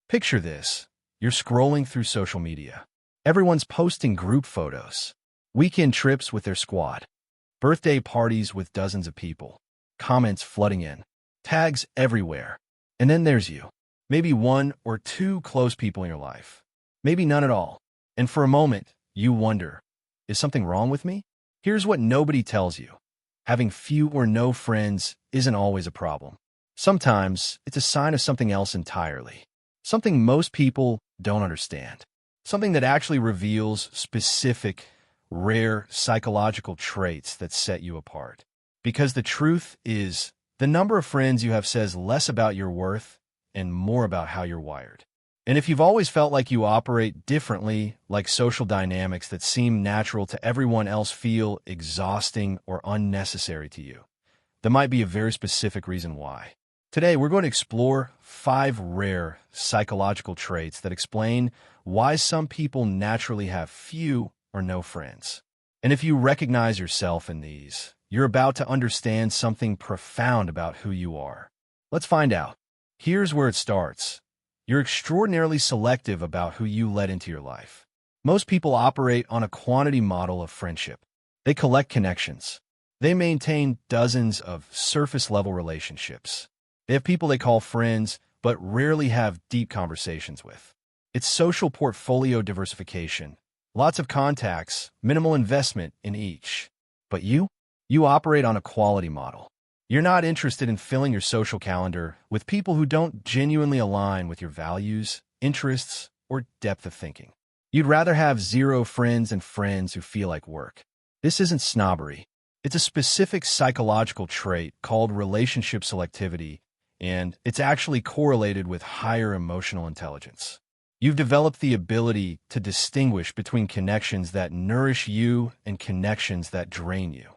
Picture this. You're scrolling through social media. Everyone's posting group photos, weekend trips with their squad, birthday parties with dozens of people, comments flooding in, tags everywhere. And then there's you. Maybe one or two close people in your life. Maybe none at all. And for a moment, you wonder, is something wrong with me? Here's what nobody tells you. Having few or no friends isn't always a problem. Sometimes it's a sign of something else entirely. Something most people don't understand. Something that actually reveals specific, rare psychological traits that set you apart. Because the truth is, the number of friends you have says less about your worth and more about how you're wired. And if you've always felt like you operate differently, like social dynamics that seem natural to everyone else feel exhausting or unnecessary to you, there might be a very specific reason why. Today, we're going to explore 5 rare psychological traits that explain why some people naturally have few or no friends. And if you recognize yourself in these, you're about to understand something profound about who you are. Let's find out. Here's where it starts. You're extraordinarily selective about who you let into your life. Most people operate on a quantity model of friendship. They collect connections. They maintain dozens of surface-level relationships. They have people they call friends, but rarely have deep conversations with. It's social portfolio diversification. Lots of contacts, minimal investment in each. But you operate on a quality model. You're not interested in filling your social calendar with people who don't genuinely align with your values, interests, or depth of thinking. You'd rather have 0 friends and friends who feel like work. This isn't snobbery. It's a specific psychological trait called relationship selectivity, and it's actually correlated with higher emotional intelligence. You've developed the ability to distinguish between connections that nourish you and connections that drain you.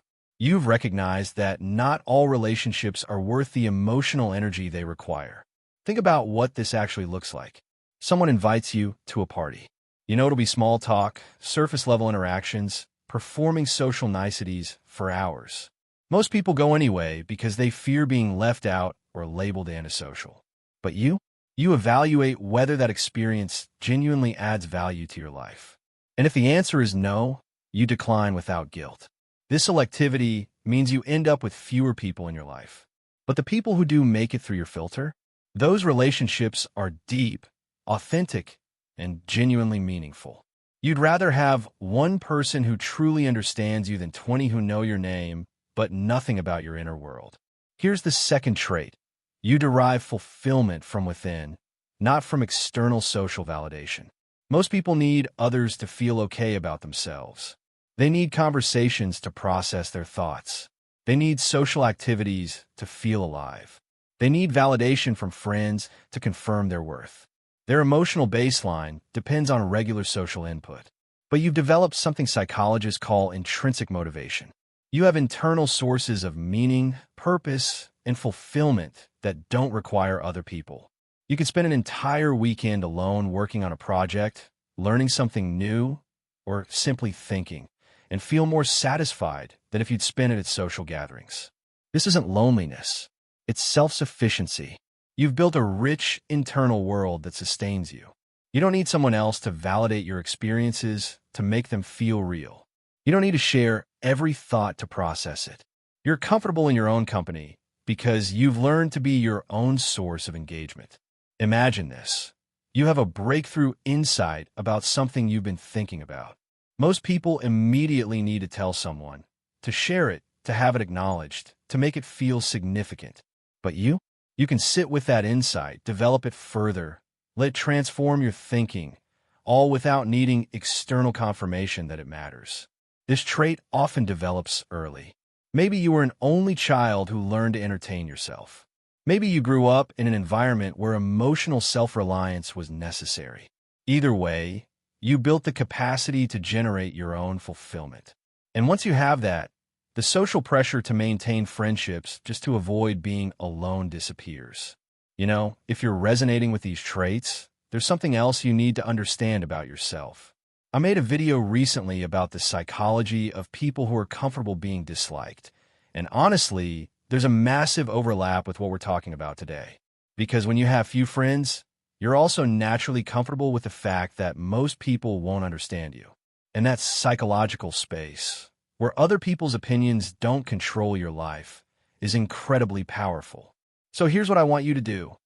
You've recognized that not all relationships are worth the emotional energy they require. Think about what this actually looks like. Someone invites you to a party. You know it'll be small talk, surface-level interactions, performing social niceties for hours. Most people go anyway because they fear being left out or labeled antisocial. But you evaluate whether that experience genuinely adds value to your life. And if the answer is no, you decline without guilt. This selectivity means you end up with fewer people in your life. But the people who do make it through your filter, those relationships are deep, authentic, and genuinely meaningful. You'd rather have one person who truly understands you than 20 who know your name, but nothing about your inner world. Here's the second trait. You derive fulfillment from within, not from external social validation. Most people need others to feel okay about themselves. They need conversations to process their thoughts. They need social activities to feel alive. They need validation from friends to confirm their worth. Their emotional baseline depends on regular social input. But you've developed something psychologists call intrinsic motivation. You have internal sources of meaning, purpose, and fulfillment that don't require other people. You could spend an entire weekend alone working on a project, learning something new, or simply thinking, and feel more satisfied than if you'd spent it at social gatherings. This isn't loneliness. It's self-sufficiency. You've built a rich internal world that sustains you. You don't need someone else to validate your experiences to make them feel real. You don't need to share every thought to process it. You're comfortable in your own company because you've learned to be your own source of engagement. Imagine this. You have a breakthrough insight about something you've been thinking about. Most people immediately need to tell someone, to share it, to have it acknowledged, to make it feel significant. But you can sit with that insight, develop it further, let it transform your thinking, all without needing external confirmation that it matters. This trait often develops early. Maybe you were an only child who learned to entertain yourself. Maybe you grew up in an environment where emotional self-reliance was necessary. Either way, you built the capacity to generate your own fulfillment. And once you have that, the social pressure to maintain friendships just to avoid being alone disappears. You know, if you're resonating with these traits, there's something else you need to understand about yourself. I made a video recently about the psychology of people who are comfortable being disliked. And honestly, there's a massive overlap with what we're talking about today. Because when you have few friends, You're also naturally comfortable with the fact that most people won't understand you. And that psychological space, where other people's opinions don't control your life, is incredibly powerful. So here's what I want you to do.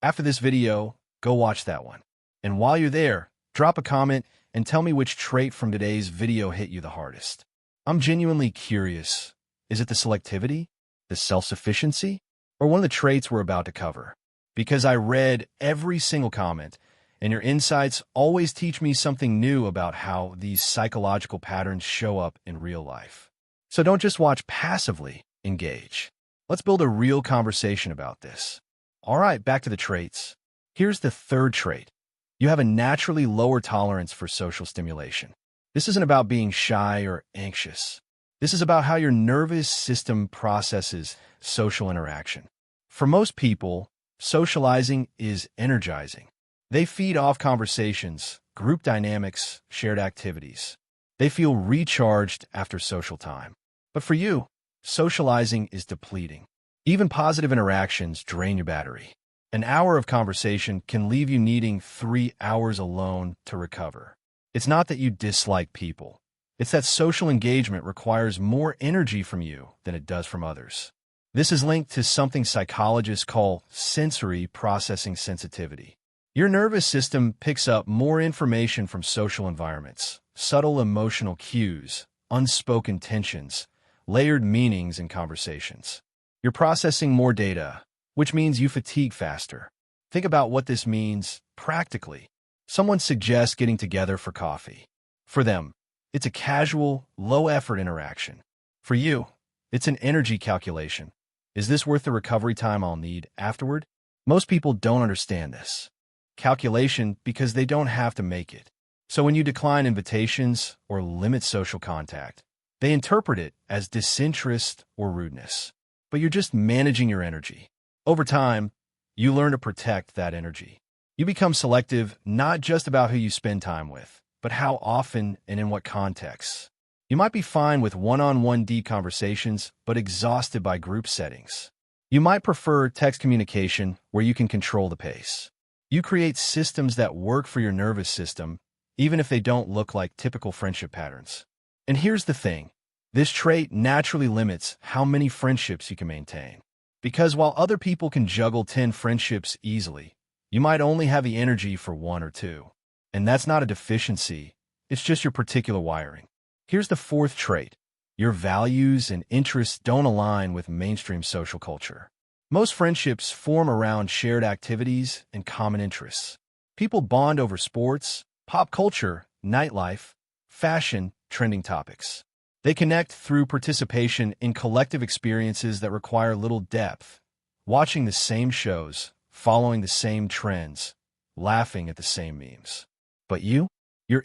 After this video, go watch that one. And while you're there, drop a comment and tell me which trait from today's video hit you the hardest. I'm genuinely curious. Is it the selectivity, the self-sufficiency, or one of the traits we're about to cover? Because I read every single comment, and your insights always teach me something new about how these psychological patterns show up in real life. So don't just watch passively, engage. Let's build a real conversation about this. All right, back to the traits. Here's the third trait. You have a naturally lower tolerance for social stimulation. This isn't about being shy or anxious. This is about how your nervous system processes social interaction. For most people, socializing is energizing. They feed off conversations, group dynamics, shared activities. They feel recharged after social time. But for you, socializing is depleting. Even positive interactions drain your battery. An hour of conversation can leave you needing 3 hours alone to recover. It's not that you dislike people. It's that social engagement requires more energy from you than it does from others. This is linked to something psychologists call sensory processing sensitivity. Your nervous system picks up more information from social environments, subtle emotional cues, unspoken tensions, layered meanings in conversations. You're processing more data, which means you fatigue faster. Think about what this means practically. Someone suggests getting together for coffee. For them, it's a casual, low-effort interaction. For you, it's an energy calculation. Is this worth the recovery time I'll need afterward? Most people don't understand this calculation because they don't have to make it. So when you decline invitations or limit social contact, they interpret it as disinterest or rudeness. But you're just managing your energy. Over time, you learn to protect that energy. You become selective not just about who you spend time with, but how often and in what contexts. You might be fine with one-on-one deep conversations, but exhausted by group settings. You might prefer text communication where you can control the pace. You create systems that work for your nervous system, even if they don't look like typical friendship patterns. And here's the thing. This trait naturally limits how many friendships you can maintain. Because while other people can juggle 10 friendships easily, you might only have the energy for 1 or 2. And that's not a deficiency, it's just your particular wiring. Here's the fourth trait. Your values and interests don't align with mainstream social culture. Most friendships form around shared activities and common interests. People bond over sports, pop culture, nightlife, fashion, trending topics. They connect through participation in collective experiences that require little depth, watching the same shows, following the same trends, laughing at the same memes. But your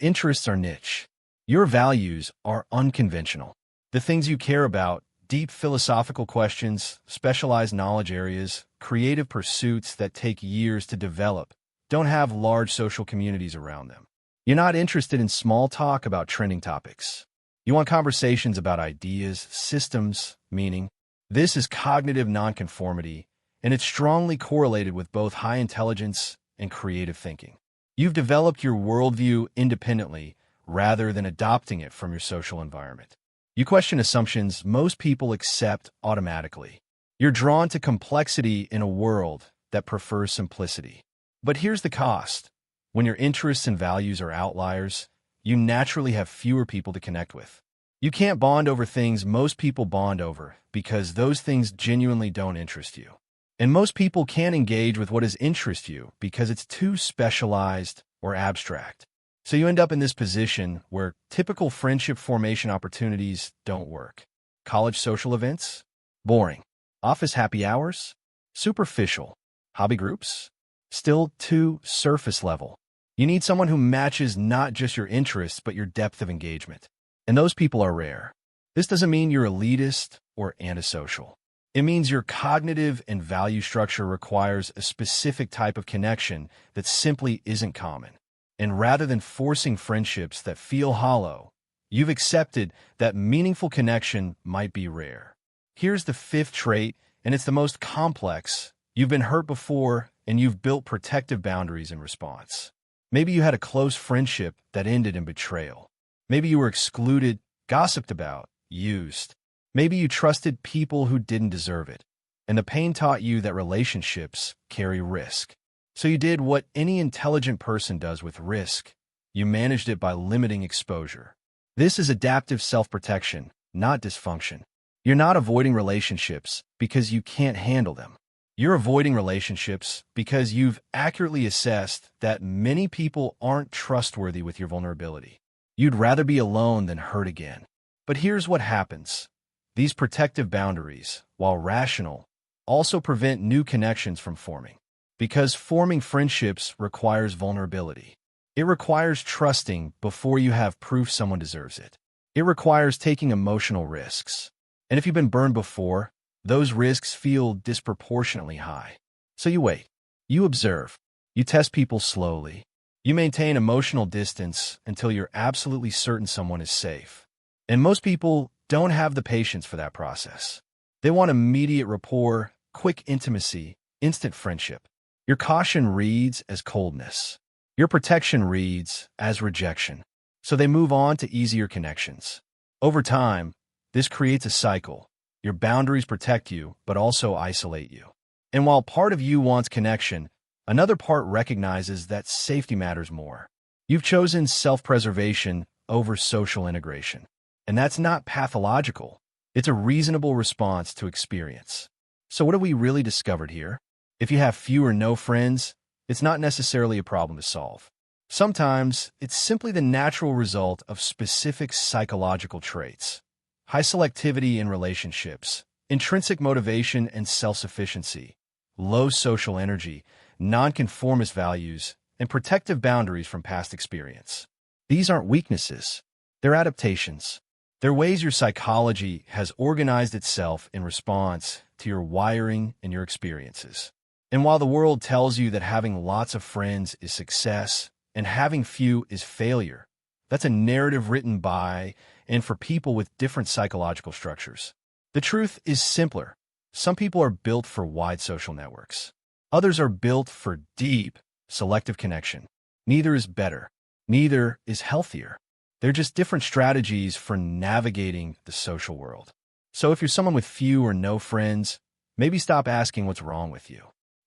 interests are niche. Your values are unconventional. The things you care about, deep philosophical questions, specialized knowledge areas, creative pursuits that take years to develop, don't have large social communities around them. You're not interested in small talk about trending topics. You want conversations about ideas, systems, meaning. This is cognitive nonconformity, and it's strongly correlated with both high intelligence and creative thinking. You've developed your worldview independently rather than adopting it from your social environment. You question assumptions most people accept automatically. You're drawn to complexity in a world that prefers simplicity. But here's the cost. When your interests and values are outliers, you naturally have fewer people to connect with. You can't bond over things most people bond over because those things genuinely don't interest you. And most people can't engage with what does interest you because it's too specialized or abstract. So you end up in this position where typical friendship formation opportunities don't work. College social events? Boring. Office happy hours? Superficial. Hobby groups? Still too surface level. You need someone who matches not just your interests, but your depth of engagement. And those people are rare. This doesn't mean you're elitist or antisocial. It means your cognitive and value structure requires a specific type of connection that simply isn't common. And rather than forcing friendships that feel hollow, you've accepted that meaningful connection might be rare. Here's the fifth trait, and it's the most complex. You've been hurt before, and you've built protective boundaries in response. Maybe you had a close friendship that ended in betrayal. Maybe you were excluded, gossiped about, used. Maybe you trusted people who didn't deserve it, and the pain taught you that relationships carry risk. So you did what any intelligent person does with risk. You managed it by limiting exposure. This is adaptive self-protection, not dysfunction. You're not avoiding relationships because you can't handle them. You're avoiding relationships because you've accurately assessed that many people aren't trustworthy with your vulnerability. You'd rather be alone than hurt again. But here's what happens. These protective boundaries, while rational, also prevent new connections from forming. Because forming friendships requires vulnerability. It requires trusting before you have proof someone deserves it. It requires taking emotional risks. And if you've been burned before, those risks feel disproportionately high. So you wait. You observe. You test people slowly. You maintain emotional distance until you're absolutely certain someone is safe. And most people don't have the patience for that process. They want immediate rapport, quick intimacy, instant friendship. Your caution reads as coldness. Your protection reads as rejection. So they move on to easier connections. Over time, this creates a cycle. Your boundaries protect you, but also isolate you. And while part of you wants connection, another part recognizes that safety matters more. You've chosen self-preservation over social integration. And that's not pathological. It's a reasonable response to experience. So what have we really discovered here? If you have few or no friends, it's not necessarily a problem to solve. Sometimes, it's simply the natural result of specific psychological traits. High selectivity in relationships, intrinsic motivation and self-sufficiency, low social energy, non-conformist values, and protective boundaries from past experience. These aren't weaknesses. They're adaptations. They're ways your psychology has organized itself in response to your wiring and your experiences. And while the world tells you that having lots of friends is success and having few is failure, that's a narrative written by and for people with different psychological structures. The truth is simpler. Some people are built for wide social networks. Others are built for deep, selective connection. Neither is better. Neither is healthier. They're just different strategies for navigating the social world. So if you're someone with few or no friends, maybe stop asking what's wrong with you.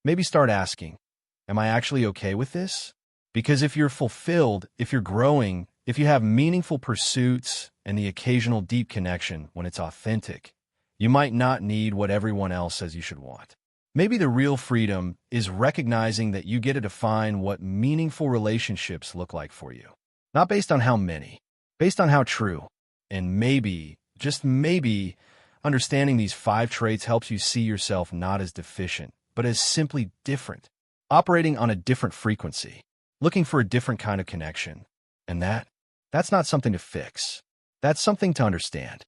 Maybe start asking, am I actually okay with this? Because if you're fulfilled, if you're growing, if you have meaningful pursuits and the occasional deep connection when it's authentic, you might not need what everyone else says you should want. Maybe the real freedom is recognizing that you get to define what meaningful relationships look like for you. Not based on how many, based on how true. And maybe, just maybe, understanding these 5 traits helps you see yourself not as deficient, but as simply different, operating on a different frequency, looking for a different kind of connection. And that's not something to fix. That's something to understand.